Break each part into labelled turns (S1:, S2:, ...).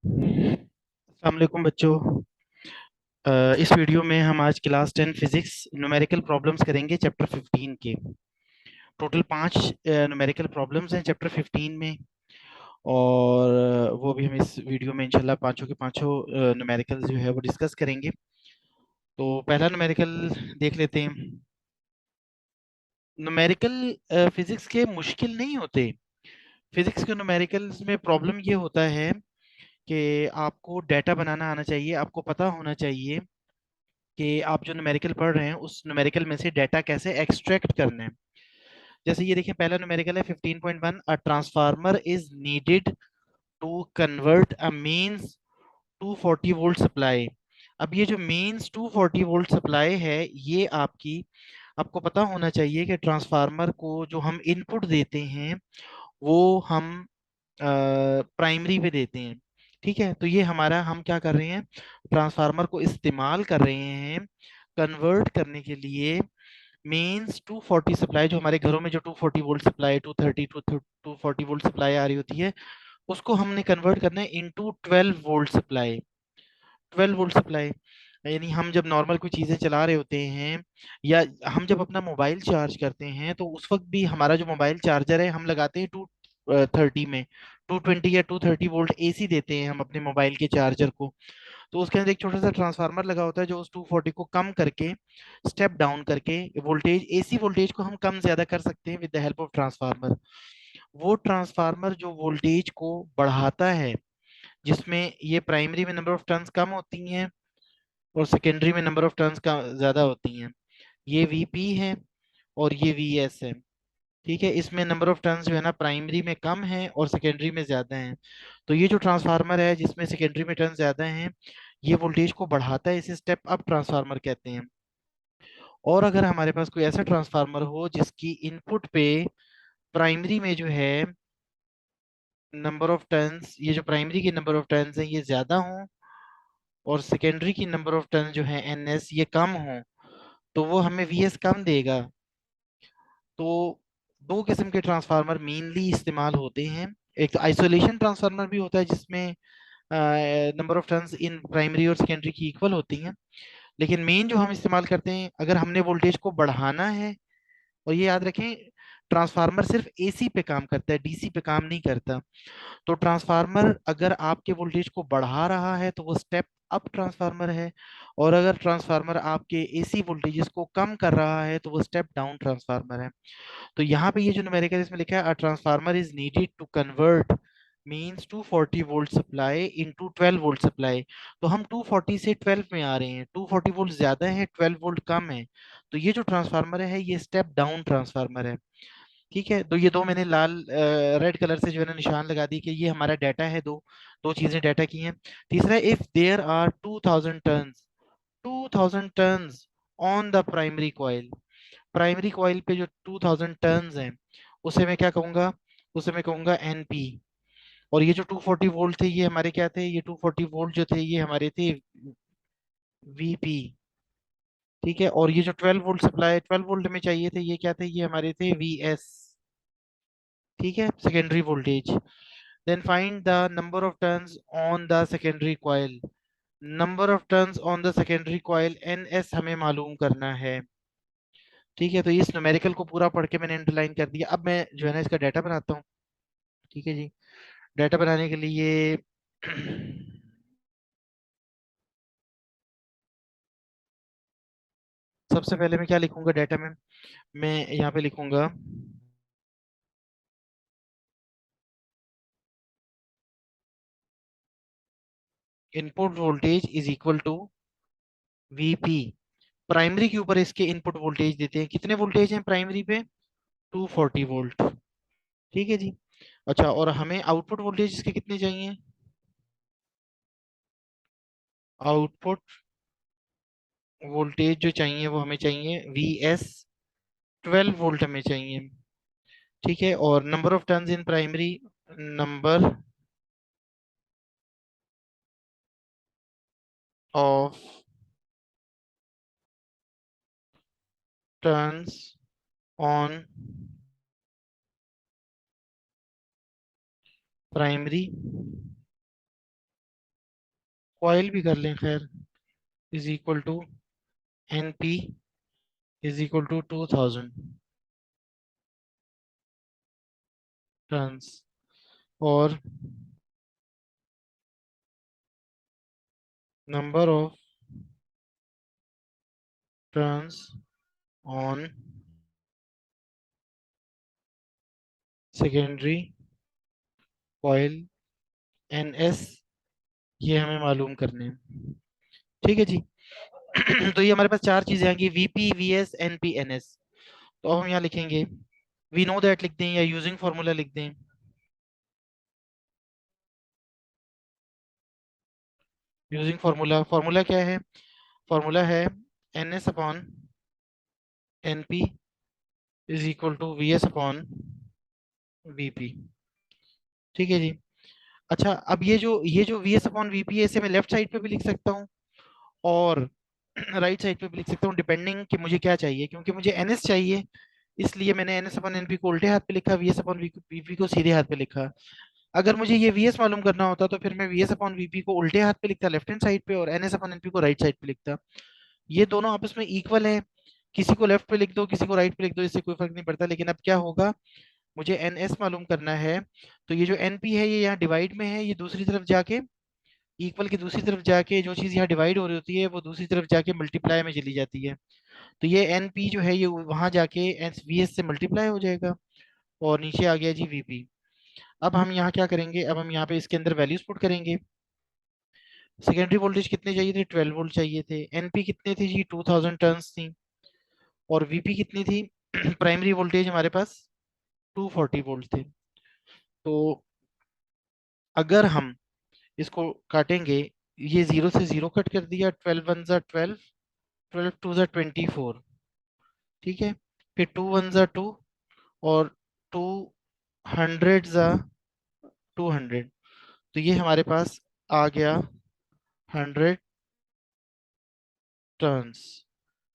S1: अस्सलाम वालेकुम बच्चों। इस वीडियो में हम आज क्लास 10 फिजिक्स न्यूमेरिकल प्रॉब्लम्स करेंगे चैप्टर 15 के। टोटल 5 न्यूमेरिकल प्रॉब्लम्स हैं चैप्टर 15 में। और वो भी हम इस वीडियो में इंशाल्लाह पांचों के पांचों न्यूमेरिकल जो है वो डिस्कस करेंगे। तो पहला न्यूमेरिकल देख लेते हैं। न्यूमेरिकल फिजिक्स के मुश्किल नहीं होते। फिजिक्स के न्यूमेरिकल्स में प्रॉब्लम ये होता है कि आपको डाटा बनाना आना चाहिए, आपको पता होना चाहिए कि आप जो न्यूमेरिकल पढ़ रहे हैं उस न्यूमेरिकल में से डाटा कैसे एक्सट्रैक्ट करना है। जैसे ये देखिए, पहला न्यूमेरिकल है 15.1, a transformer is needed to convert a mains 240 volt supply. अब ये जो मेंस 240 वोल्ट सप्लाई है, ये आपको पता होना चाहिए कि ट्रांसफार्मर को जो हम इनपुट देते हैं वो हम प्राइमरी पे देते हैं। ठीक है, तो ये हमारा हम क्या कर रहे हैं, ट्रांसफार्मर को इस्तेमाल कर रहे हैं कन्वर्ट करने के लिए मेंस 240 सप्लाई। जो हमारे घरों में जो 240 volt supply, 230 to 40 volt supply आ रही होती है, उसको हमने कन्वर्ट करना है into 12 volt supply. 12 volt supply यानी हम जब नॉर्मल कोई चीजें चला रहे होते हैं, या हम जब अपना मोबाइल चार्ज करते हैं, तो उस वक्त भी हमारा जो मोबाइल चार्जर है हम लगाते हैं 230 में। 220 या 230 वोल्ट एसी देते हैं हम अपने मोबाइल के चार्जर को। तो उसके अंदर एक छोटा सा ट्रांसफार्मर लगा होता है जो उस 240 को कम करके, स्टेप डाउन करके, वोल्टेज, एसी वोल्टेज को हम कम ज्यादा कर सकते हैं with the help of transformer. वो ट्रांसफार्मर जो वोल्टेज को बढ़ाता है, जिसमें ये प्राइमरी में नंबर ऑफ टर्न्स कम होती हैं और सेकेंडरी में नंबर ऑफ टर्न्स का ज्यादा होती हैं। ये वीपी है और ये वीएस है। ठीक है, इसमें नंबर ऑफ टर्न्स जो है ना प्राइमरी में कम है और सेकेंडरी में ज्यादा है। तो ये जो ट्रांसफार्मर है जिसमें सेकेंडरी में टर्न्स ज्यादा हैं, ये वोल्टेज को बढ़ाता है, इसे स्टेप अप ट्रांसफार्मर कहते हैं। और अगर हमारे पास कोई ऐसा ट्रांसफार्मर हो जिसकी इनपुट पे प्राइमरी में जो है नंबर ऑफ टर्न्स, ये जो प्राइमरी की नंबर ऑफ टर्न्स है ये ज्यादा हो, और सेकेंडरी की नंबर ऑफ टर्न्स जो है एनएस ये कम हो, तो वो हमें वीएस कम देगा। तो दो किस्म के ट्रांसफार्मर मेनली इस्तेमाल होते हैं। एक तो आइसोलेशन ट्रांसफार्मर भी होता है जिसमें number of turns in primary और सेकेंडरी की इक्वल होती हैं। लेकिन मेन जो हम इस्तेमाल करते हैं अगर हमने वोल्टेज को बढ़ाना है, और ये याद रखें, ट्रांसफार्मर सिर्फ एसी पे काम करता है, डीसी पे काम नहीं करता। तो ट्रांसफार्मर अगर आपके वोल्टेज को बढ़ा रहा है तो वो स्टेप अप ट्रांसफार्मर है, और अगर ट्रांसफार्मर आपके एसी वोल्टेजेस को कम कर रहा है तो वो स्टेप डाउन ट्रांसफार्मर है। तो यहाँ पे ये जो न्यूमेरिकल इसमें लिखा है, a transformer is needed to convert means 240 volt supply into 12 volt supply. तो हम 240 से 12 में आ रहे हैं, 240 वोल्ट ज्यादा है, 12 वोल्ट कम है। तो ये जो ट्रांसफार्मर है ये स्टेप डाउन ट्रांसफार्मर है। ठीक है, तो ये दो मैंने लाल रेड कलर से जो है ना निशान लगा दी कि ये हमारा डाटा है। दो दो चीजें डाटा की हैं। तीसरा, if there are 2000 turns on the primary coil. Primary coil पे जो 2000 टर्न्स हैं उसे मैं क्या कहूंगा, उसे मैं कहूंगा एनपी। और ये जो 240 वोल्ट थे ये हमारे क्या थे, ये 240 वोल्ट जो थे ये हमारे थे वीपी। ठीक है, और ये जो 12 वोल्ट सप्लाई 12 वोल्ट में चाहिए थे ये क्या थे, ये हमारे थे वीएस। ठीक है, secondary voltage. Then find the number of turns on the secondary coil. Number of turns on the secondary coil NS हमें मालूम करना है। ठीक है, तो इस न्यूमेरिकल को पूरा पढ़ के मैंने अंडरलाइन कर दिया। अब मैं जो है ना इसका डाटा बनाता हूँ। ठीक है जी, डाटा बनाने के लिए सबसे पहले मैं क्या लिखूंगा डाटा में, मैं यहाँ पे लिखूंगा input voltage is equal to VP. Primary के ऊपर इसके इनपुट वोल्टेज देते हैं, कितने वोल्टेज हैं प्राइमरी पे, 240 वोल्ट। ठीक है जी। अच्छा, और हमें आउटपुट वोल्टेज इसके कितने चाहिए, आउटपुट वोल्टेज जो चाहिए वो हमें चाहिए वी एस, 12 वोल्ट हमें चाहिए। ठीक है, और number of turns in primary, number of turns on primary coil भी कर लें खैर, is equal to N P is equal to 2000 turns, और number of turns on secondary coil N S, ये हमें मालूम करने हैं। ठीक है जी। तो ये हमारे पास चार चीजें आएंगी, वीपी वीएस एनपी एनएस। तो अब हम यहाँ लिखेंगे, वी नो दैट लिख दें या यूजिंग फॉर्मूला लिख दें। यूजिंग फॉर्मूला, फॉर्मूला क्या है? फॉर्मूला है N S upon N P is equal to V S upon V P. ठीक है जी। अच्छा, अब ये जो V S upon V P है, इसे मैं लेफ्ट साइड पे भी लिख सकता हूँ और राइट साइड पे भी लिख सकता हूँ, डिपेंडिंग कि मुझे क्या चाहिए। क्योंकि मुझे एन एस चाहिए, इसलिए मैंने N S upon N P को उल्टे हाथ पे लिखा, V S upon V P को सीधे हाथ पे लिखा। अगर मुझे ये वी एस मालूम करना होता तो फिर मैं we S upon V P को उल्टे हाथ पे लिखता, लेफ्ट हैंड साइड पे, और N S upon N P को राइट साइड पे लिखता। ये दोनों आपस में इक्वल है, किसी को लेफ्ट पे लिख दो किसी को राइट पे लिख दो, इससे कोई फर्क नहीं पड़ता। लेकिन अब क्या होगा, मुझे एन एस मालूम करना है, तो ये जो एन पी है ये यहाँ डिवाइड में है, ये दूसरी तरफ जाके, इक्वल की दूसरी तरफ जाके जो चीज़ यहाँ डिवाइड हो रही होती है वो दूसरी तरफ जाके मल्टीप्लाई में चली जाती है। तो ये एन पी जो है ये वहां जाके एस वी एस से मल्टीप्लाई हो जाएगा, और नीचे आ गया जी वीपी। अब हम यहाँ क्या करेंगे, अब हम यहाँ पे इसके अंदर वैल्यूज पुट करेंगे। सेकेंडरी वोल्टेज कितने चाहिए थे? 12 वोल्ट चाहिए थे। एनपी कितने थे जी? 2000 टर्न्स थी। और वीपी कितनी थी? प्राइमरी वोल्टेज हमारे पास 240 वोल्ट थे। तो अगर हम इसको काटेंगे, ये जीरो से जीरो कट कर दिया, 12 वन ज़ा 12, 12 टू ज़ा 24। ठीक है, फिर 2 वन ज़ा 2, और 2 हंड्रेड ज़ा 200। तो ये हमारे पास आ गया 100 टर्न्स।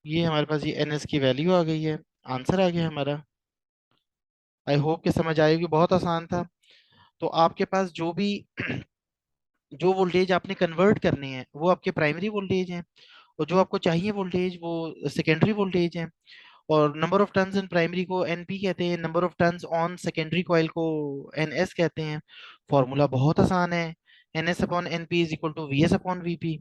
S1: ये हमारे पास ये एन एस की वैल्यू आ गई है, आंसर आ गया हमारा। आई होप कि समझ आएगी, बहुत आसान था। तो आपके पास जो भी जो वोल्टेज आपने कन्वर्ट करने हैं वो आपके प्राइमरी वोल्टेज हैं, और जो आपको चाहिए वोल्टेज वो सेकेंडरी वोल्टेज है। और number of turns in primary को एनपी कहते हैं, number of turns on secondary coil को एनएस कहते हैं। फॉर्मूला बहुत आसान है, N S upon N P is equal to V S upon V P.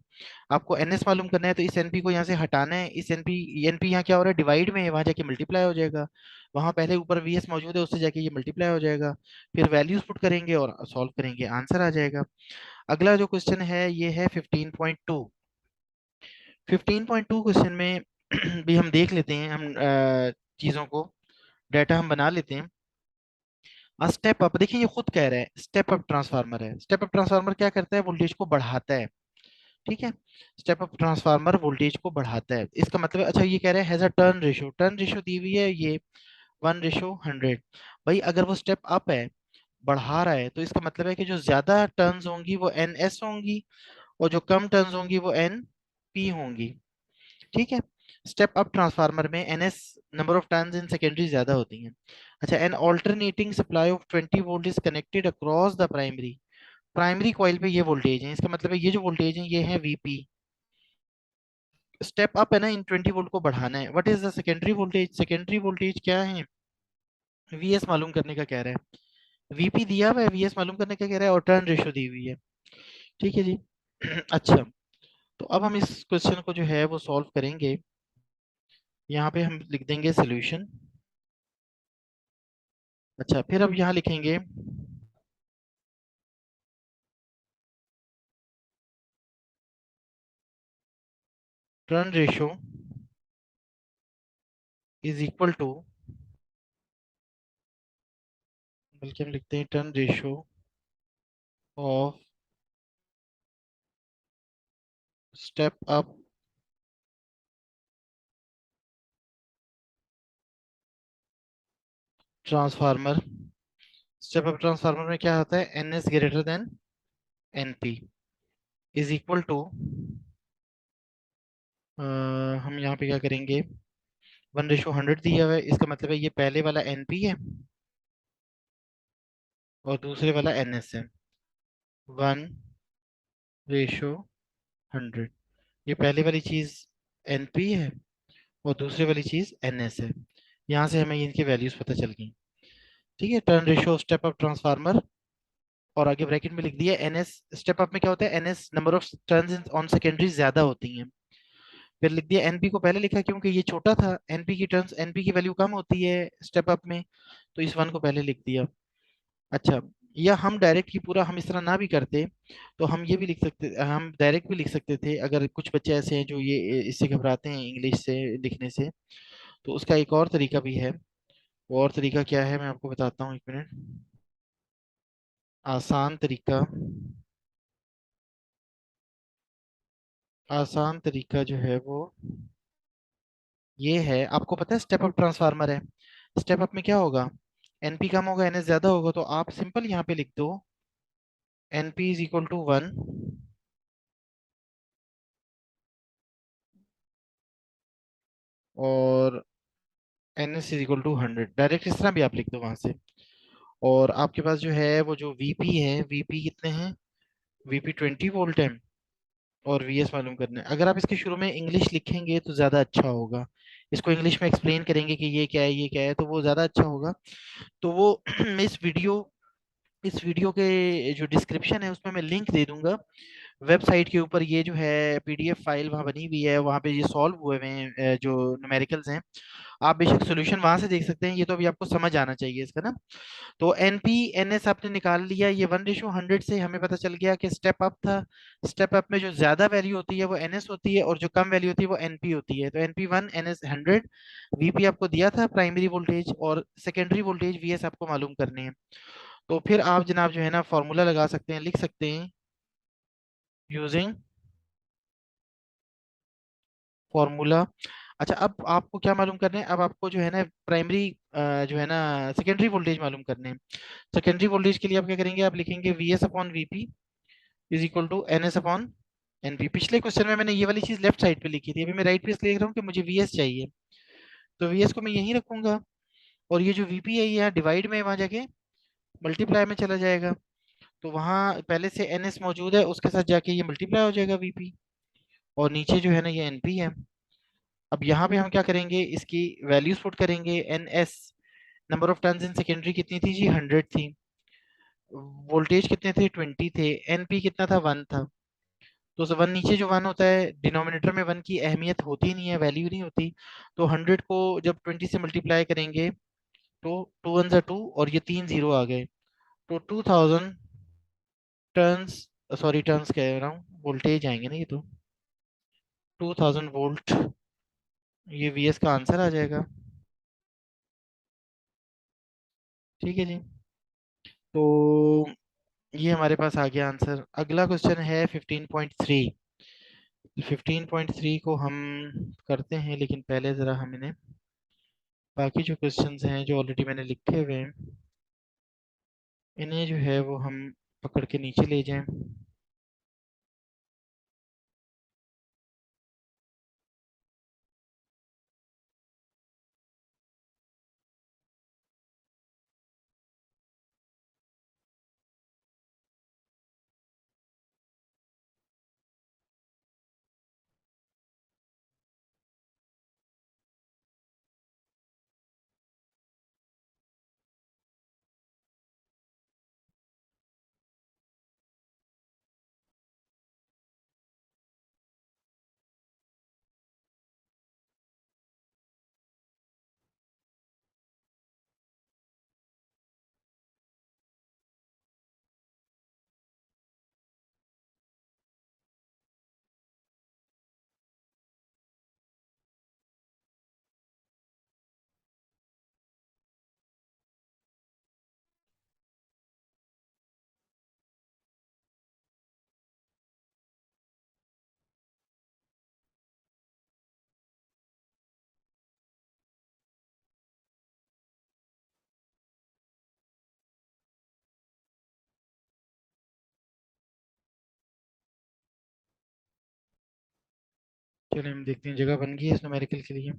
S1: आपको एन एस मालूम करना है तो इस एनपी को यहाँ से हटाना है, इस एनपी यहाँ क्या हो रहा है, डिवाइड में है, वहाँ जाके मल्टीप्लाई हो जाएगा। वहाँ पहले ऊपर वी एस मौजूद है, उससे जाके ये मल्टीप्लाई हो जाएगा। फिर वैल्यूज पुट करेंगे और सॉल्व करेंगे, आंसर आ जाएगा। अगला जो क्वेश्चन है ये है 15.2। 15.2 क्वेश्चन में भी हम देख लेते हैं, हम चीज़ों को, डाटा हम बना लेते हैं। स्टेप अप, देखिए ये खुद कह रहा है स्टेप अप ट्रांसफार्मर है। स्टेप अप ट्रांसफार्मर क्या करता है? वोल्टेज को बढ़ाता है। ठीक है, स्टेप अप ट्रांसफार्मर वोल्टेज को बढ़ाता है, इसका मतलब अच्छा ये कह रहा है हैज अ टर्न रेशियो दी हुई है ये 1:100। भाई अगर वो स्टेप अप है, बढ़ा रहा है, तो इसका मतलब है कि जो ज्यादा टर्न्स होंगी वो एन एस होंगी, और जो कम टर्न्स होंगी वो एन पी होंगी। ठीक है, स्टेप अप ट्रांसफार्मर में NS, number of turns in secondary ज्यादा होती हैं। अच्छा, an alternating supply of 20 volt is connected across the primary. Primary coil पे ये वोल्टेज है, इसका मतलब है ये जो वोल्टेज है ये है वीपी। स्टेप अप है ना, इन 20 वोल्ट को बढ़ाना है। What is the secondary voltage? Secondary voltage क्या है? वीएस मालूम करने का कह रहा है, वीपी दिया हुआ है, वीएस मालूम करने का कह रहा है, और टर्न रेशियो दी हुई है। ठीक है जी। अच्छा, तो अब हम इस क्वेश्चन को जो है वो सॉल्व करेंगे। यहाँ पे हम लिख देंगे सोल्यूशन। अच्छा, फिर अब यहाँ लिखेंगे turn ratio is equal to, बल्कि हम लिखते हैं turn ratio of step up transformer. Step up transformer में क्या होता है, N S greater than N P is equal to, हम यहाँ पे क्या करेंगे, 1:100 दिया हुआ है, इसका मतलब है ये पहले वाला एन पी है और दूसरे वाला एन एस है। 1:100 100। ये पहली वाली चीज एनपी है और दूसरी वाली चीज एनएस है। यहाँ से हमें इनकी वैल्यूज पता चल गई। ठीक है, turn ratio step up transformer, और आगे ब्रैकेट में लिख दिया एनएस। स्टेप अप में क्या होता है, NS number of turns on secondary ज्यादा होती हैं। फिर लिख दिया एनपी को पहले लिखा क्योंकि ये छोटा था, एनपी की टर्न्स, एनपी की वैल्यू कम होती है स्टेप अप में, तो इस वन को पहले लिख दिया। अच्छा, या हम डायरेक्ट ही पूरा हम इस तरह ना भी करते तो हम ये भी लिख सकते, हम डायरेक्ट भी लिख सकते थे। अगर कुछ बच्चे ऐसे हैं जो ये इससे घबराते हैं इंग्लिश से लिखने से, तो उसका एक और तरीका भी है। वो और तरीका क्या है मैं आपको बताता हूँ, एक मिनट। आसान तरीका, आसान तरीका जो है वो ये है। आपको पता है स्टेप अप ट्रांसफार्मर है, स्टेप अप में क्या होगा, एनपी कम होगा एनएस ज्यादा होगा, तो आप सिंपल यहाँ पे लिख दो एनपी इज इक्वल टू 1 और NS is equal to 100। Direct इस तरह भी आप लिख दो वहां से। और आपके पास जो है वो जो वीपी है, वीपी कितने हैं, वीपी 20 वोल्ट है, और वीएस मालूम करना है। अगर आप इसके शुरू में इंग्लिश लिखेंगे तो ज़्यादा अच्छा होगा, इसको इंग्लिश में एक्सप्लेन करेंगे कि ये क्या है ये क्या है, तो वो ज़्यादा अच्छा होगा। तो वो मैं इस वीडियो के जो डिस्क्रिप्शन है उसमें मैं लिंक दे दूंगा वेबसाइट के ऊपर। ये जो है पीडीएफ फाइल वहाँ बनी हुई है, वहाँ पे ये सॉल्व हुए हुए हैं जो न्यूमेरिकल्स हैं। आप बेशक सोल्यूशन वहां से देख सकते हैं, ये तो अभी आपको समझ आना चाहिए इसका ना। तो एनपी एनएस आपने निकाल लिया, ये 1:100 से हमें पता चल गया कि स्टेप अप था। स्टेप अप में जो ज्यादा वैल्यू होती है वो एनएस होती है और जो कम वैल्यू होती है वो एनपी होती है। तो एनपी 1 एनएस 100। वीपी आपको दिया था प्राइमरी वोल्टेज, और सेकेंडरी वोल्टेज वीएस आपको मालूम करने हैं। तो फिर आप जनाब जो है ना फॉर्मूला लगा सकते हैं, लिख सकते हैं यूजिंग फॉर्मूला। अच्छा, अब आपको क्या मालूम करना है, अब आपको जो है ना प्राइमरी जो है ना सेकेंडरी वोल्टेज मालूम करने हैं। सेकेंडरी वोल्टेज के लिए आप क्या करेंगे, आप लिखेंगे V S upon VP is equal to N S upon NP. पिछले क्वेश्चन में मैंने ये वाली चीज लेफ्ट साइड पे लिखी थी, अभी मैं राइट पे इसलिए लिख रहा हूँ कि मुझे वी एस चाहिए। तो वी एस को मैं यहीं रखूंगा, और ये जो वीपी है ये यहाँ डिवाइड में वहां जाके मल्टीप्लाई में चला जाएगा। तो वहाँ पहले से एन एस मौजूद है, उसके साथ जाके ये मल्टीप्लाई हो जाएगा वीपी, और नीचे जो है ना ये एनपी है। अब यहाँ पे हम क्या करेंगे, इसकी वैल्यूज पुट करेंगे। N S number of turns in secondary कितनी थी जी, 100 थी। वोल्टेज कितने थे, 20 थे। एनपी कितना था, 1 था। तो वन नीचे जो 1 होता है डिनोमिनेटर में 1 की अहमियत होती नहीं है, वैल्यू नहीं होती। तो 100 को जब 20 से मल्टीप्लाई करेंगे तो 2 1 2 और ये 3 0 आ गए। तो 2000 टर्न्स, सॉरी टर्न्स कह रहा हूँ, वोल्टेज आएंगे ना ये तो, 2000 वोल्ट, ये वीएस का आंसर आ जाएगा। ठीक है जी। तो ये हमारे पास आ गया आंसर। अगला क्वेश्चन है 15.3। 15.3 को हम करते हैं, लेकिन पहले ज़रा हम इन्हें बाकी जो क्वेश्चंस हैं जो ऑलरेडी मैंने लिखे हुए हैं इन्हें जो है वो हम पकड़ के नीचे ले जाएं। चलिए हम देखते हैं, जगह बन गई है इस न्यूमेरिकल के लिए।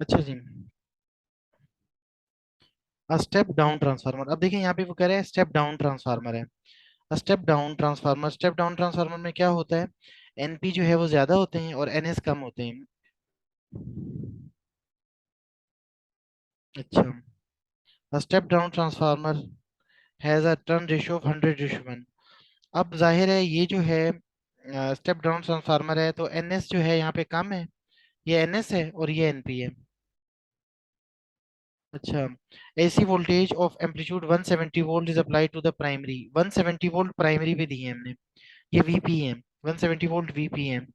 S1: अच्छा जी, स्टेप डाउन ट्रांसफार्मर। अब देखिए यहाँ पे वो कह रहे हैं स्टेप डाउन ट्रांसफार्मर है। Step down transformer, step down transformer में क्या होता है, एनपी जो है वो ज्यादा होते हैं और एनएस कम होते हैं। अच्छा, step down transformer has a turn ratio of 100:1। अब जाहिर है ये जो है स्टेप डाउन ट्रांसफार्मर है, तो एनएस जो है यहाँ पे कम है। ये एनएस है और ये एनपी है। अच्छा, AC voltage of amplitude 170 volt is applied to the primary. 170 volt primary पे दिए हैं हमने, ये वीपी है। 170 वोल्ट वीपी है।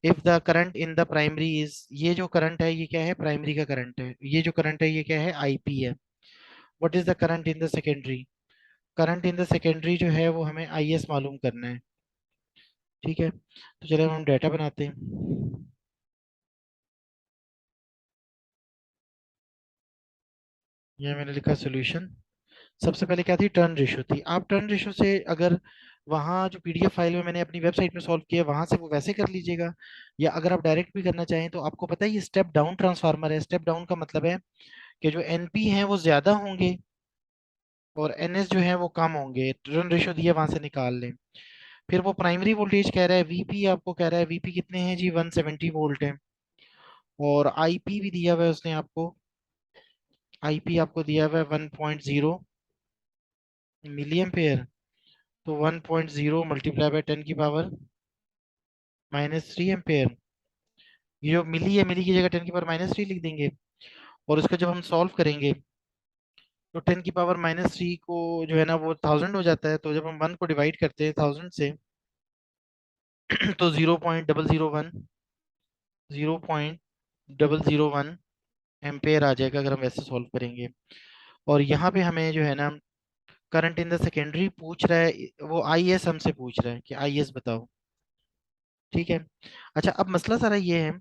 S1: If the current in the primary is, ये जो करंट है ये क्या है, प्राइमरी का करंट है। ये जो करंट है ये क्या है, आईपी है। What is the current in the secondary? Current in the secondary जो है वो हमें आईएस मालूम करना है। ठीक है, तो चलो हम डाटा बनाते हैं। ये मैंने लिखा सॉल्यूशन। सबसे पहले क्या थी, टर्न रेशियो थी। आप टर्न रेशियो से अगर वहाँ जो पीडीएफ फाइल में मैंने अपनी वेबसाइट में सॉल्व किया वहां से वो वैसे कर लीजिएगा, या अगर आप डायरेक्ट भी करना चाहें तो आपको पता है ये स्टेप डाउन ट्रांसफार्मर है। स्टेप डाउन का मतलब है कि जो एनपी हैं वो ज्यादा होंगे और एनएस जो है वो कम होंगे। टर्न रेशियो दिया वहां से निकाल लें। फिर वो प्राइमरी वोल्टेज कह रहा है, वीपी आपको कह रहा है, वीपी कितने हैं जी, 170 वोल्ट है। और आईपी भी दिया हुआ है उसने आपको, आईपी आपको दिया हुआ है 1.0 मिली एम्पेयर। तो 1.0 मल्टीप्लाई बाय 10 की पावर -3 एम्पेयर। ये जो मिली है, मिली की जगह 10 की पावर -3 लिख देंगे। और उसका जब हम सॉल्व करेंगे तो 10 की पावर -3 को जो है ना वो 1000 हो जाता है। तो जब हम 1 को डिवाइड करते हैं 1000 से तो 0.001 एम्पेयर आ जाएगा अगर हम वैसे सॉल्व करेंगे। और यहाँ पे हमें जो है ना करंट इन द सेकेंडरी पूछ रहा है, वो आईएस हमसे पूछ रहा है कि आईएस बताओ। ठीक है। अच्छा, अब मसला सारा ये है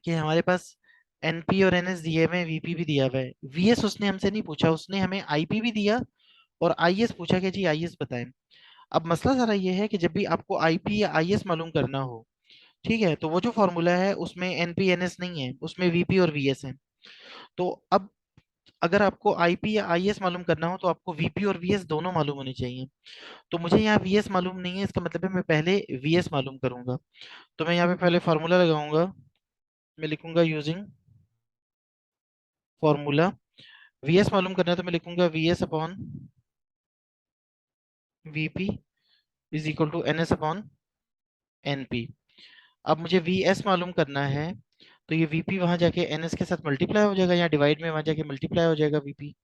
S1: कि हमारे पास एनपी और एनएस दिए हुए हैं, वीपी भी दिया हुआ है। वीएस उसने हमसे नहीं पूछा, उसने हमें आईपी भी दिया और आईएस पूछा कि जी आईएस बताएं। अब मसला सारा ये है कि जब भी आपको आईपी या आईएस मालूम करना हो, ठीक है, तो वो जो फॉर्मूला है उसमें एनपी एनएस नहीं है, उसमें वीपी और वीएस है। तो अब अगर आपको आईपी या आईएस मालूम करना हो तो आपको वीपी और वीएस दोनों मालूम होने चाहिए। तो मुझे यहाँ वीएस मालूम नहीं है, इसका मतलब है मैं पहले वीएस मालूम करूंगा। तो मैं यहाँ पे पहले फार्मूला लगाऊंगा। मैं लिखूंगा यूजिंग फॉर्मूला। वीएस मालूम करना है तो मैं लिखूंगा VS upon VP is equal to NS upon NP. अब मुझे वीएस मालूम करना है, तो ये वीपी वहां जाके एनएस के साथ मल्टीप्लाई हो जाएगा, या डिवाइड में वहां जाके मल्टीप्लाई हो जाएगा वीपी।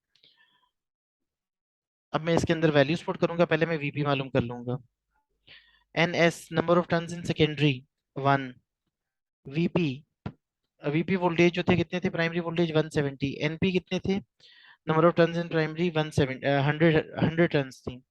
S1: अब मैं इसके अंदर वैल्यूज पुट करूंगा, पहले मैं वीपी मालूम कर लूंगा। NS number of turns in secondary 1। VP, VP voltage जो थे कितने थे, प्राइमरी वोल्टेज 170। एनपी कितने थे, number of turns in primary 170, 100 turns थी।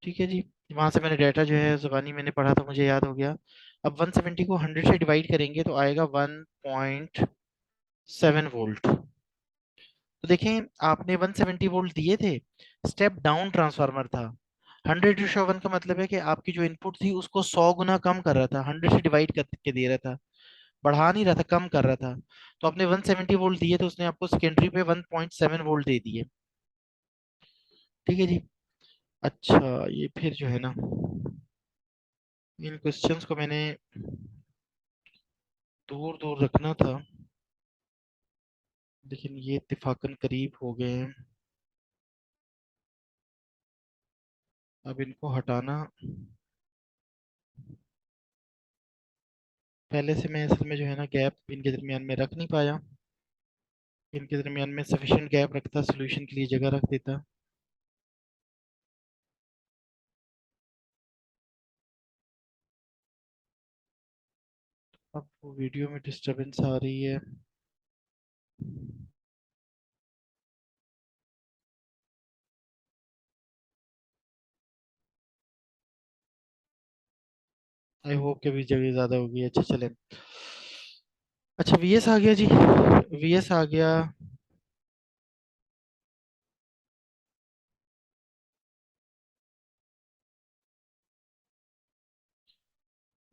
S1: ठीक है जी। वहां से मैंने डाटा जो है जुबानी मैंने पढ़ा था, मुझे याद हो गया। अब 170 को 100 से डिवाइड करेंगे तो आएगा 1.7 वोल्ट। तो देखें, आपने 170 वोल्ट दिए थे, स्टेप डाउन ट्रांसफार्मर था। 100:1 का मतलब है कि आपकी जो इनपुट थी उसको 100 गुना कम कर रहा था, 100 से डिवाइड करके दे रहा था, बढ़ा नहीं रहा था, कम कर रहा था। तो आपने 170 वोल्ट दिए तो उसने आपको सेकेंडरी पे 1.7 वोल्ट दे दिए। ठीक है जी। अच्छा, ये फिर जो है ना इन क्वेश्चंस को मैंने दूर दूर रखना था, लेकिन ये इत्तेफाकन करीब हो गए हैं। अब इनको हटाना, पहले से मैं असल में जो है ना गैप इनके दरमियान में रख नहीं पाया। इनके दरमियान में सफिशिएंट गैप रखता, सोल्यूशन के लिए जगह रख देता। अब वो वीडियो में डिस्टरबेंस आ रही है। आई होप कि अभी जगह ज्यादा होगी। अच्छा चले। अच्छा, वीएस आ गया जी, वीएस आ गया।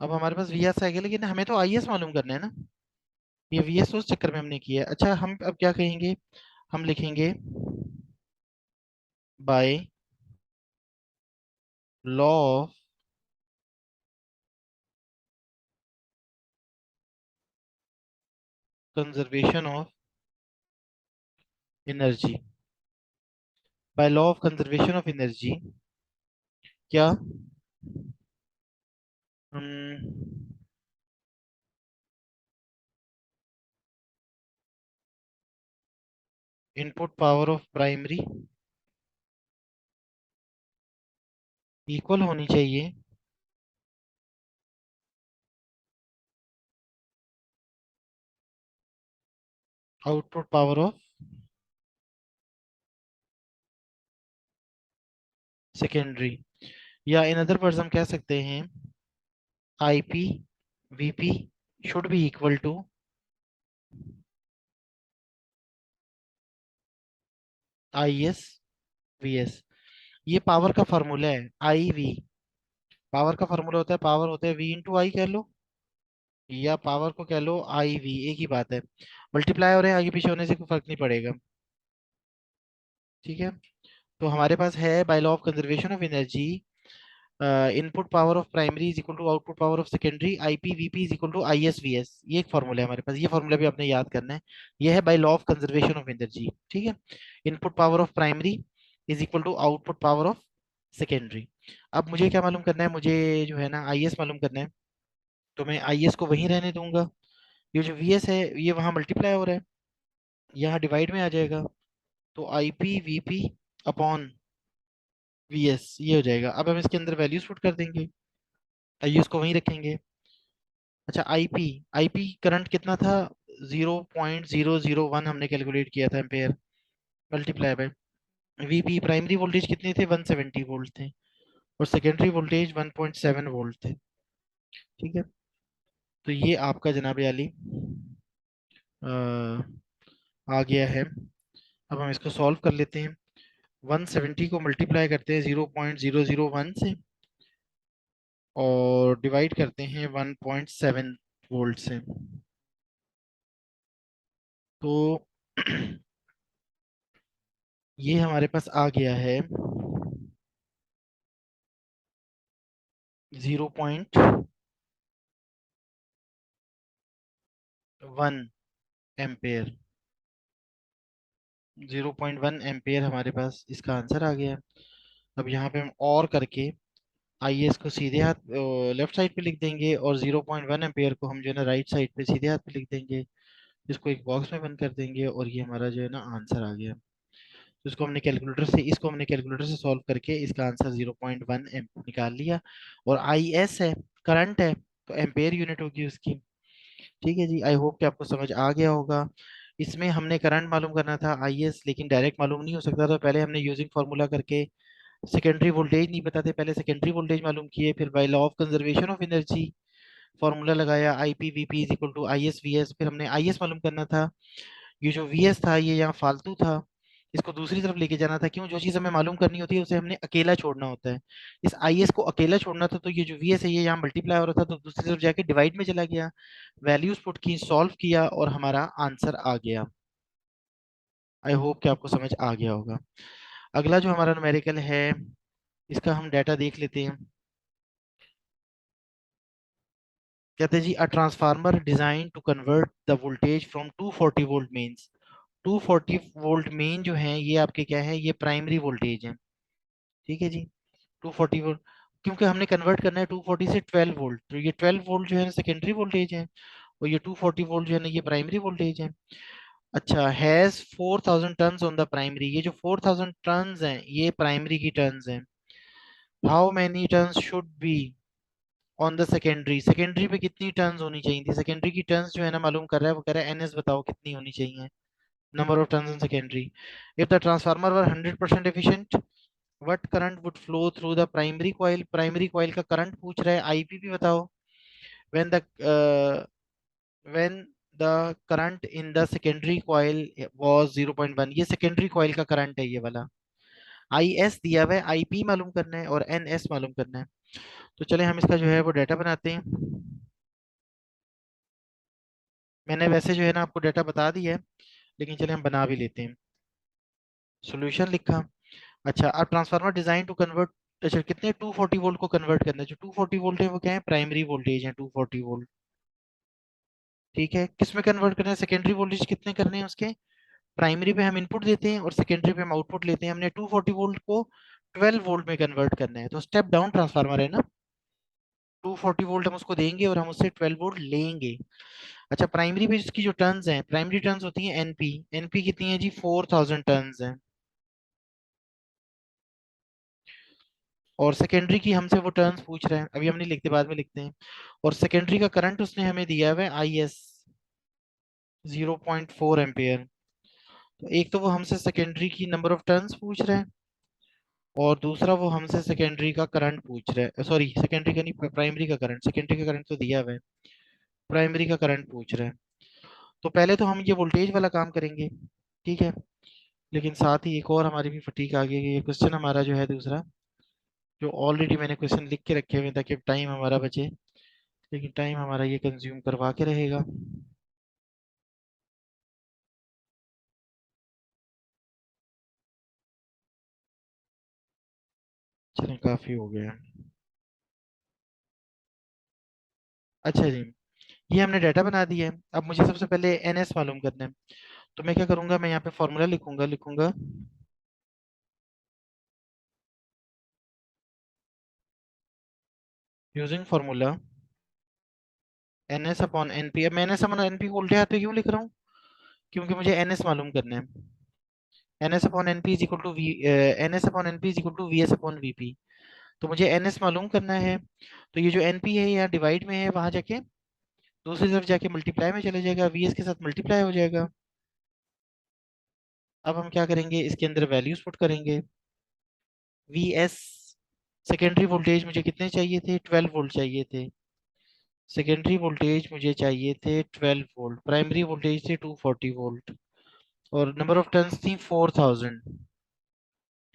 S1: अब हमारे पास वीएस आ गया, लेकिन हमें तो आईएस मालूम करना है ना। ये वीएस उस चक्कर में हमने किया है। अच्छा, हम अब क्या कहेंगे, हम लिखेंगे by law of conservation of energy, by law of conservation of energy क्या input power of primary equal होनी चाहिए आउटपुट पावर ऑफ सेकेंडरी, या इन अदर वर्ड्स हम कह सकते हैं IP VP should be equal to I S V S. ये power का फार्मूला है, आई वी। पावर का फार्मूला होता है, पावर होता है वी इंटू आई कह लो, या पावर को कह लो आई वी, एक ही बात है। मल्टीप्लाई हो रहे हैं, आगे पीछे होने से कोई फर्क नहीं पड़ेगा। ठीक है, तो हमारे पास है by law of conservation of energy, input power of primary is equal to output power of secondary, IP VP is equal to I S V S. ये एक फॉर्मूला है हमारे पास, ये फॉर्मूला भी आपने याद करना है। ये है by law of conservation of energy. ठीक है, input power of primary is equal to output power of secondary. अब मुझे क्या मालूम करना है, मुझे जो है ना आई एस मालूम करना है। तो मैं आई एस को वहीं रहने दूंगा, ये जो वी एस है ये वहां मल्टीप्लाई हो रहा है, यहाँ डिवाइड में आ जाएगा। तो आई P V P upon we S ये हो जाएगा। अब हम इसके अंदर वैल्यूज पुट कर देंगे, आई एस को वहीं रखेंगे। अच्छा, आईपी, आईपी करंट कितना था, 0.001 हमने कैलकुलेट किया था ampere, multiply by VP. Primary voltage कितने थे, 170 वोल्ट थे, और सेकेंडरी वोल्टेज 1.7 वोल्ट थे। ठीक है, तो ये आपका जनाब आली आ गया है। अब हम इसको सॉल्व कर लेते हैं। 170 को मल्टीप्लाई करते हैं 0.001 से, और डिवाइड करते हैं 1.7 वोल्ट से। तो ये हमारे पास आ गया है 0.1 एम्पेयर। 0.1 एम्पेयर हमारे पास इसका आंसर आ गया है। अब यहाँ पे हम और करके आई एस को सीधे हाथ लेफ्ट साइड पे लिख देंगे, और 0.1 एम्पेयर को हम जो है ना राइट साइड पे सीधे हाथ पे लिख देंगे। इसको एक बॉक्स में बंद कर देंगे, और ये हमारा जो है ना आंसर आ गया। तो इसको हमने कैलकुलेटर से सॉल्व करके इसका आंसर 0.1 एम्प निकाल लिया। और आई एस है, करंट है, तो एम्पेयर यूनिट होगी उसकी। ठीक है जी, आई होप कि आपको समझ आ गया होगा। इसमें हमने करंट मालूम करना था आई एस, लेकिन डायरेक्ट मालूम नहीं हो सकता, तो पहले हमने यूजिंग फार्मूला करके सेकेंडरी वोल्टेज नहीं बताते, पहले सेकेंडरी वोल्टेज मालूम किए, फिर by law of conservation of energy formula लगाया I P V P is equal to I S V S. फिर हमने आई एस मालूम करना था, ये जो वी एस था ये यहाँ फालतू था, इसको दूसरी तरफ लेके जाना था। क्यों, जो चीज़ हमें मालूम करनी होती है उसे हमने अकेला छोड़ना होता है। इस आई एस को अकेला छोड़ना था, तो ये जो वी एस है ये यहाँ मल्टीप्लाई हो रहा था, तो दूसरी तरफ जाके डिवाइड में चला गया। वैल्यूज पुट की, सॉल्व किया, और हमारा आंसर आ गया। आई होप कि आपको समझ आ गया होगा। अगला जो हमारा न्यूमेरिकल है, इसका हम डाटा देख लेते हैं। कहते हैं जी, a transformer design to convert the voltage from 240 volt mains. 240 volt main जो है ये आपके क्या है, ये प्राइमरी वोल्टेज है। ठीक है जी, 240 वोल्ट, क्योंकि हमने कन्वर्ट करना है 240 से 12 वोल्ट, तो ये 12 वोल्ट जो है सेकेंडरी वोल्टेज है, और ये 240 वोल्ट जो है ना ये प्राइमरी वोल्टेज है। अच्छा, has 4000 turns on the primary, ये जो 4000 टर्न्स हैं ये प्राइमरी की टर्न्स हैं। How many turns should be on the secondary, secondary पे कितनी टर्न्स होनी चाहिए थी, सेकेंडरी की टर्न्स जो है ना मालूम कर रहा है, वो कह रहा है एनएस बताओ कितनी होनी चाहिए, number of turns in secondary. If the transformer were 100% efficient, what current would flow through the primary coil, primary coil का करंट पूछ रहा है, आईपी भी बताओ। When the when the current in the secondary coil was 0.1, ये secondary coil का current है ये वाला। आई एस दिया हुआ है, आईपी मालूम करना है, और एन एस मालूम करना है। तो चले हम इसका जो है वो डाटा बनाते हैं। मैंने वैसे जो है ना आपको डाटा बता दिया है, लेकिन चले हम बना भी लेते हैं। सॉल्यूशन लिखा। अच्छा, अब ट्रांसफार्मर डिजाइन टू कन्वर्ट, अच्छा कितने 240 वोल्ट को कन्वर्ट करना है, जो 240 वोल्ट है वो क्या है, प्राइमरी वोल्टेज है 240 वोल्ट। ठीक है, किस में कन्वर्ट करना है, सेकेंडरी वोल्टेज कितने करने हैं उसके, प्राइमरी पे हम इनपुट देते हैं और सेकेंडरी पे हम आउटपुट लेते हैं, हमने 240 वोल्ट को 12 वोल्ट में कन्वर्ट करना है, तो स्टेप डाउन ट्रांसफार्मर है ना, 240 वोल्ट हम उसको देंगे और हम उससे 12 वोल्ट लेंगे। अच्छा, प्राइमरी पे इसकी जो टर्न्स हैं, प्राइमरी टर्न्स होती हैं एनपी, एनपी कितनी है जी, 4000 टर्न्स हैं। और सेकेंडरी की हमसे वो टर्न्स पूछ रहे हैं, अभी हम नहीं लिखते, बाद में लिखते हैं। और सेकेंडरी का करंट उसने हमें दिया हुआ है आई एस 0.4 एम्पेयर। तो एक तो वो हमसे सेकेंडरी की नंबर ऑफ टर्न्स पूछ रहे हैं, और दूसरा वो हमसे सेकेंडरी का करंट पूछ रहे हैं, सॉरी सेकेंडरी का नहीं, प्राइमरी का करंट, सेकेंडरी का करंट तो दिया हुआ है, प्राइमरी का करंट पूछ रहे हैं। तो पहले तो हम ये वोल्टेज वाला काम करेंगे, ठीक है, लेकिन साथ ही एक और हमारी भी फटीक आ गई कि ये क्वेश्चन हमारा जो है दूसरा, जो ऑलरेडी मैंने क्वेश्चन लिख के रखे हुए हैं ताकि टाइम हमारा बचे, लेकिन टाइम हमारा ये कंज्यूम करवा के रहेगा। चलिए काफी हो गया। अच्छा जी, ये हमने डाटा बना दिया है, अब मुझे सबसे पहले एनएस मालूम करना है। तो मैं क्या करूंगा, मैं यहाँ पे फॉर्मूला लिखूंगा, using formula NS upon NP. अब मैं एनएस अपॉन एनपी को उल्टे हाथ पे क्यों लिख रहा हूँ, क्योंकि मुझे एनएस मालूम करना है। NS upon NP is equal to V, NS upon NP is equal to VS upon VP. तो मुझे एनएस मालूम करना है, तो ये जो एनपी है यहाँ डिवाइड में है, वहां जाके दूसरी तरफ जाके मल्टीप्लाई में चले जाएगा, वीएस के साथ मल्टीप्लाई हो जाएगा। अब हम क्या करेंगे, इसके अंदर वैल्यूज पुट करेंगे। वीएस, सेकेंडरी वोल्टेज मुझे कितने चाहिए थे, 12 वोल्ट चाहिए थे। सेकेंडरी वोल्टेज मुझे चाहिए थे 12 वोल्ट, प्राइमरी वोल्टेज थे 240 वोल्ट, और नंबर ऑफ टर्न्स थी 4000।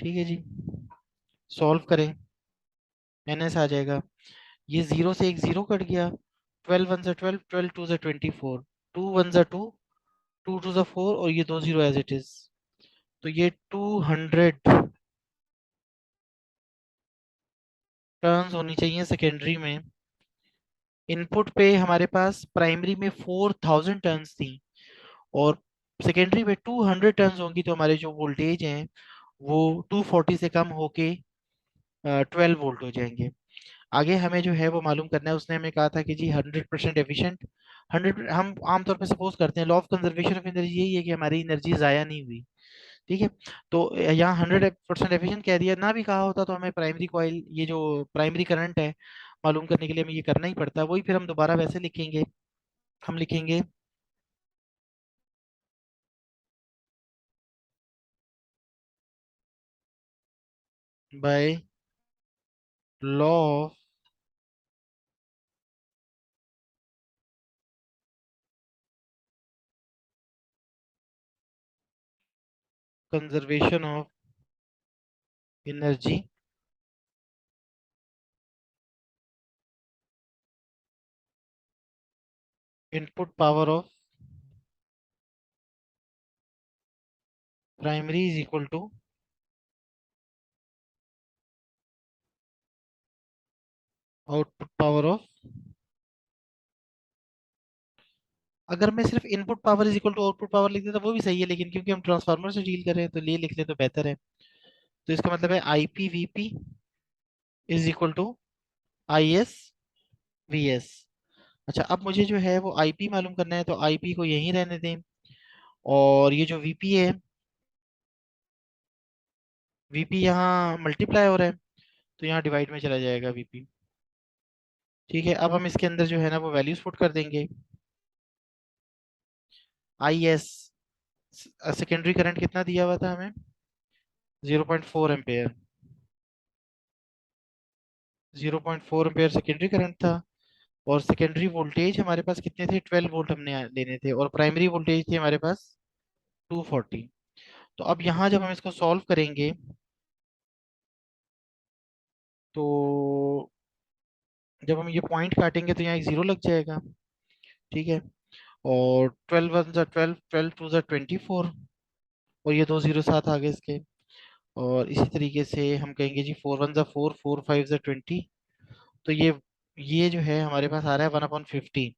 S1: ठीक है जी, सॉल्व करें, एनएस आ जाएगा। ये जीरो से एक जीरो कट गया, 12 वन सा 12, 12 टू सा 24, टू वन सा टू, टू टू सा फोर, और ये दो जीरो एज इट इज। तो ये 200 टर्न्स होनी चाहिए सेकेंडरी में। इनपुट पे हमारे पास प्राइमरी में 4000 टर्न्स थी, और सेकेंडरी में 200 टर्न्स होंगी, तो हमारे जो वोल्टेज हैं वो 240 से कम होके 12 वोल्ट हो जाएंगे। आगे हमें जो है वो मालूम करना है, उसने हमें कहा था कि जी 100% एफिशिएंट, 100, हम आमतौर पे सपोज करते हैं law of conservation of energy यही है कि हमारी एनर्जी जाया नहीं हुई। ठीक है, तो यहाँ 100% एफिशिएंट कह दिया, ना भी कहा होता तो हमें प्राइमरी कॉइल, ये जो प्राइमरी करंट है मालूम करने के लिए हमें ये करना ही पड़ता, वही फिर हम दोबारा वैसे लिखेंगे। हम लिखेंगे by law of conservation of energy, input power of primary is equal to output power of, अगर मैं सिर्फ input power is equal to output power लिख देता वो भी सही है, लेकिन क्योंकि हम ट्रांसफार्मर से डील कर रहे हैं तो ये लिख ले तो बेहतर है। तो इसका मतलब है I P V P is equal to I S V S. अच्छा, अब मुझे जो है वो आईपी मालूम करना है, तो आईपी को यहीं रहने दें, और ये जो वीपी है, वीपी यहाँ मल्टीप्लाई हो रहा है, तो यहाँ डिवाइड में चला जाएगा वीपी। ठीक है, अब हम इसके अंदर जो है ना वो वैल्यूज पुट कर देंगे। आई एस, सेकेंडरी करंट कितना दिया हुआ था हमें, 0.4 एम्पेयर, 0.4 एम्पेयर सेकेंडरी करंट था। और सेकेंडरी वोल्टेज हमारे पास कितने थे, 12 वोल्ट हमने लेने थे, और प्राइमरी वोल्टेज थी हमारे पास 240। तो अब यहाँ जब हम इसको सॉल्व करेंगे, तो जब हम ये पॉइंट काटेंगे तो यहाँ एक जीरो लग जाएगा। ठीक है, और 12 वन ज़ा 12, 12 टू ज़ा 24, और ये दो जीरो साथ आ गए इसके। और इसी तरीके से हम कहेंगे जी 4 वन ज़ा 4, 4 फाइव ज़ा 20। तो ये जो है हमारे पास आ रहा है 1/50।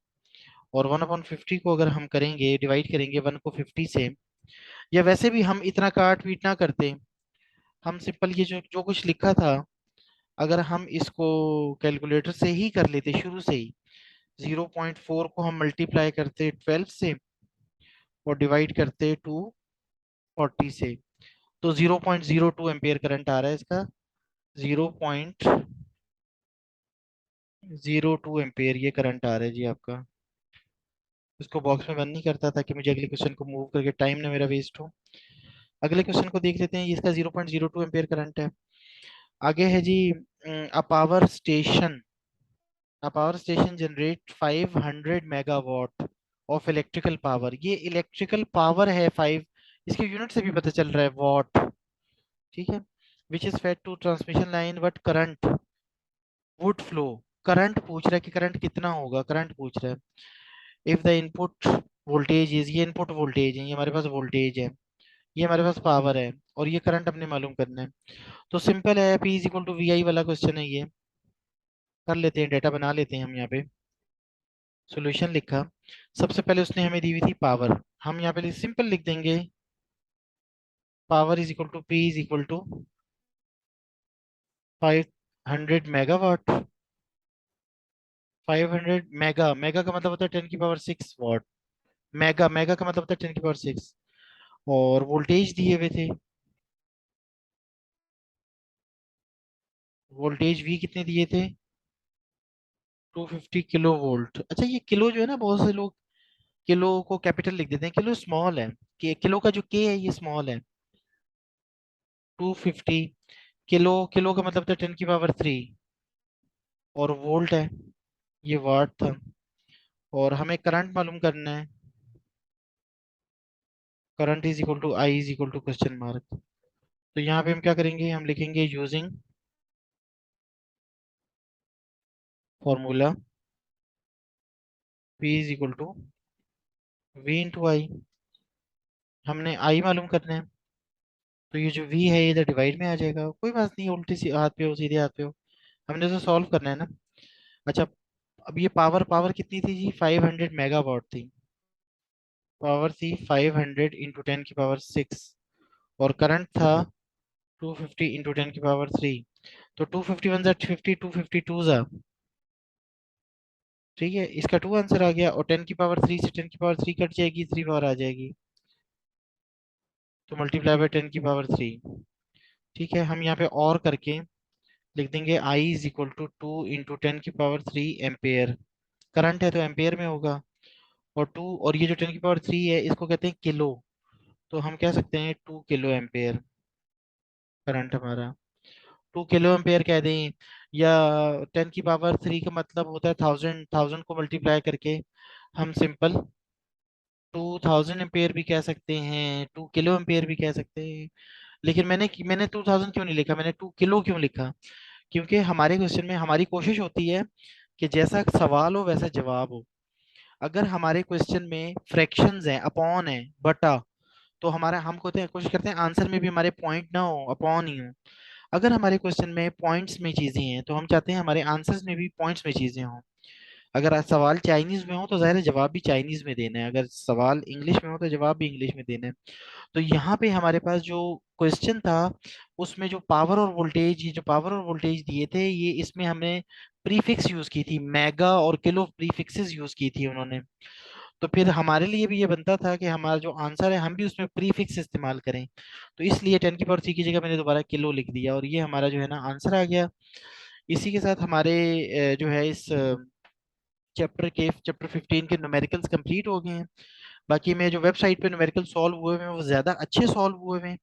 S1: और 1/50 को अगर हम करेंगे, डिवाइड करेंगे 1 को 50 से, या वैसे भी हम इतना काट पीट ना करते, हम सिंपल ये जो जो कुछ लिखा था, अगर हम इसको कैलकुलेटर से ही कर लेते शुरू से ही, 0.4 को हम मल्टीप्लाई करते 12 से और डिवाइड करते 240 से, तो 0.02 एम्पेयर करंट आ रहा है इसका। 0.02 एम्पेयर ये करंट आ रहा है जी आपका। इसको बॉक्स में बंद नहीं करता ताकि मुझे अगले क्वेश्चन को मूव करके टाइम ना मेरा वेस्ट हो। अगले क्वेश्चन को देख लेते हैं, ये इसका 0.02 एम्पेयर करंट है। आगे है जी, a power station a power station generate 500 megawatt of electrical power. ये इलेक्ट्रिकल पावर है 5, इसके यूनिट से भी पता चल रहा है वॉट, ठीक है। Which is fed to transmission line but current would flow. Current पूछ रहा है कि करंट कितना होगा, करंट पूछ रहा है। If the input voltage is, ये इनपुट वोल्टेज है, ये हमारे पास वोल्टेज है, ये हमारे पास पावर है, और ये करंट अपने मालूम करना है। तो सिंपल है, P is equal to V I वाला क्वेश्चन है ये। कर लेते हैं, डेटा बना लेते हैं हम यहाँ पे। सॉल्यूशन लिखा, सबसे पहले उसने हमें दी हुई थी पावर, हम यहाँ पे सिंपल लिख देंगे power is equal to P is equal to 500 megawatt. 500 mega, mega का मतलब होता है 10 की पावर 6 वाट। मेगा, मेगा का मतलब होता है 10 की पावर 6। और वोल्टेज दिए हुए थे, वोल्टेज वी कितने दिए थे, 250 किलो वोल्ट। अच्छा, ये किलो जो है ना, बहुत से लोग किलो को कैपिटल लिख देते हैं, किलो स्मॉल है, कि किलो का जो के है ये स्मॉल है। 250 किलो, किलो का मतलब होता है 10 की पावर 3, और वोल्ट है, ये वाट था। और हमें करंट मालूम करना है, current is equal to I is equal to question mark. तो यहाँ पे हम क्या करेंगे, हम लिखेंगे using formula P is equal to V into I. हमने आई मालूम करना है, तो ये जो V है ये इधर डिवाइड में आ जाएगा, कोई बात नहीं, उल्टी सी हाथ पे हो सीधे हाथ पे हो, हमने तो सॉल्व करना है ना। अच्छा, अब ये पावर, पावर कितनी थी जी, 500 मेगावाट थी। पावर थी 500 इंटू 10 की पावर 6, और करंट था 250 इंटू 10 की पावर 3। तो 250 1 50, 252 जा, ठीक है, इसका 2 आंसर आ गया। और 10 की पावर 3 से 10 की पावर 3 कट जाएगी, 3 पावर आ जाएगी, तो मल्टीप्लाई बाय 10 की पावर 3। ठीक है, हम यहाँ पे और करके लिख देंगे आई इज इक्वल टू 2 इंटू 10 की पावर 3 एम्पेयर। करंट है तो एम्पेयर में होगा। और टू, और ये जो 10 की पावर 3 है इसको कहते हैं किलो, तो हम कह सकते हैं 2 किलो एम्पेयर करंट हमारा। 2 किलो एम्पेयर कह दें, या 10 की पावर 3 का मतलब होता है 1000, 1000 को मल्टीप्लाई करके हम सिंपल 2000 एम्पेयर भी कह सकते हैं, 2 किलो एम्पेयर भी कह सकते हैं। लेकिन मैंने 2000 क्यों नहीं लिखा, मैंने 2 किलो क्यों लिखा, क्योंकि हमारे क्वेश्चन में हमारी कोशिश होती है कि जैसा सवाल हो वैसा जवाब हो। अगर हमारे क्वेश्चन में फ्रैक्शंस हैं, अपॉन है, बटा, तो हमारा हम कोशिश करते हैं आंसर में भी हमारे पॉइंट ना हो, अपॉन ही हो। अगर हमारे क्वेश्चन में पॉइंट्स में चीजें हैं तो हम चाहते हैं हमारे आंसर्स में भी पॉइंट्स में चीजें हों। अगर सवाल चाइनीज में हो तो जाहिर है जवाब भी चाइनीज में देना है, अगर सवाल इंग्लिश में हो तो जवाब भी इंग्लिश में देना है। तो यहाँ पे हमारे पास जो क्वेश्चन था, उसमें जो पावर और वोल्टेज, ये जो पावर और वोल्टेज दिए थे, ये इसमें हमने प्रीफिक्स यूज की थी, मेगा और किलो प्रीफिक्सेस यूज की थी उन्होंने। तो फिर हमारे लिए भी ये बनता था कि हमारा जो आंसर है हम भी उसमें प्रीफिक्स इस्तेमाल करें। तो इसलिए 10 की पावर 3 की जगह मैंने दोबारा किलो लिख दिया, और ये हमारा जो है ना आंसर आ गया। इसी के साथ हमारे जो है इस चैप्टर 15 के न्यूमेरिकल्स कंप्लीट हो गए हैं। बाकी मैं जो वेबसाइट पे न्यूमेरिकल सॉल्व हुए हैं वो ज़्यादा अच्छे सॉल्व हुए हैं,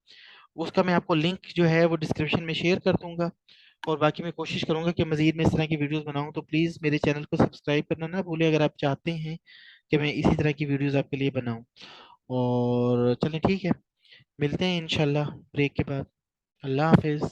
S1: उसका मैं आपको लिंक जो है वो डिस्क्रिप्शन में शेयर कर दूंगा। और बाकी मैं कोशिश करूंगा कि मजीद में इस तरह की वीडियोस बनाऊं, तो प्लीज़ मेरे चैनल को सब्सक्राइब करना ना भूलें अगर आप चाहते हैं कि मैं इसी तरह की वीडियोस आपके लिए बनाऊं। और चलें, ठीक है, मिलते हैं इंशाल्लाह ब्रेक के बाद। अल्लाह हाफिज़।